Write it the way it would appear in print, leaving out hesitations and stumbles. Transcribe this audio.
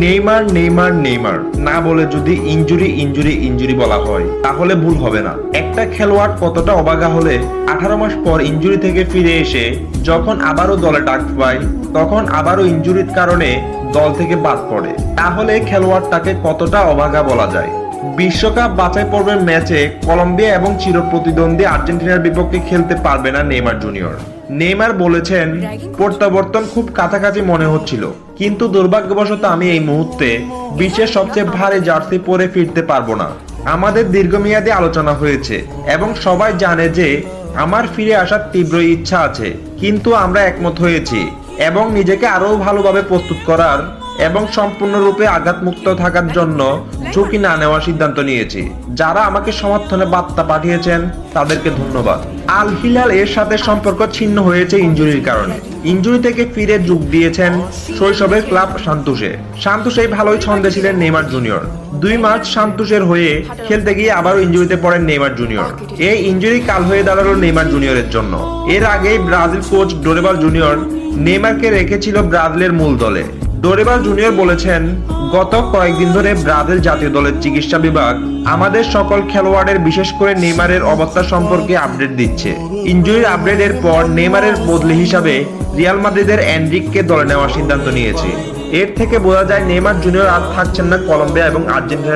Neymar Neymar Neymar না বলে যদি ইনজুরি ইনজুরি ইনজুরি বলা হয় তাহলে ভুল হবে না। একটা খেলোয়াড় কতটা অবাগা হলে 18 মাস পর ইনজুরি থেকে ফিরে এসে যখন আবারও দলে ডাক পায় তখন আবারও ইনজুরির কারণে দল থেকে বাদ পড়ে, তাহলে খেলোয়াড়টাকে কতটা অবাগা বলা যায়। বিশ্বকাপ বাছাই পর্বের ম্যাচে কলম্বিয়া এবং চিরপ্রতিদ্বন্দ্বী আর্জেন্টিনার বিপক্ষে খেলতে পারবে না নেইমার জুনিয়র। নেইমার বলেছেন, প্রত্যাবর্তন খুব কাছাকাছি মনে হচ্ছিল, কিন্তু দুর্ভাগ্যবশত আমি এই মুহূর্তে বিশ্বের সবচেয়ে ভারী জার্সি পরে ফিরতে পারবো না। আমাদের দীর্ঘমেয়াদী আলোচনা হয়েছে এবং সবাই জানে যে আমার ফিরে আসার তীব্র ইচ্ছা আছে, কিন্তু আমরা একমত হয়েছি এবং নিজেকে আরো ভালোভাবে প্রস্তুত করার এবং সম্পূর্ণরূপে আঘাতমুক্ত থাকার জন্য ঝুঁকি না নেওয়ার সিদ্ধান্ত নিয়েছি। যারা আমাকে সমর্থনে বার্তা পাঠিয়েছেন তাদেরকে ধন্যবাদ। আল হিলাল এর সাথে সম্পর্ক ছিন্ন হয়েছে ইনজুরির কারণে। ইনজুরি থেকে ফিরে যোগ দিয়েছেন শৈশবের ক্লাব সান্তোসে। সান্তোসেই ভালোই ছন্দে ছিলেন নেইমার জুনিয়র। 2 মার্চ সান্তোসের হয়ে খেলতে গিয়ে আবারও ইনজুরিতে পড়েন নেইমার জুনিয়র। এই ইনজুরি কাল হয়ে দাঁড়ালো নেইমার জুনিয়রের জন্য। এর আগেই ব্রাজিল কোচ ডোরিবাল জুনিয়র নেইমারকে রেখেছিল ব্রাজিলের মূল দলে। ডোরিবাল জুনিয়র বলেছেন, গত কয়েকদিন ধরে ব্রাজিল জাতীয় দলের চিকিৎসা বিভাগ আমাদের সকল খেলোয়াড়ের বিশেষ করে নেইমারের অবস্থা সম্পর্কে আপডেট দিচ্ছে। ইনজুরির আপডেটের পর নেইমারের বদলি হিসাবে রিয়াল মাদ্রিদের এনরিককে দলে নেওয়ার সিদ্ধান্ত নিয়েছে। এর থেকে বোঝা যায় নেইমার জুনিয়র আর থাকছেন না কলম্বিয়া এবং আর্জেন্টিনা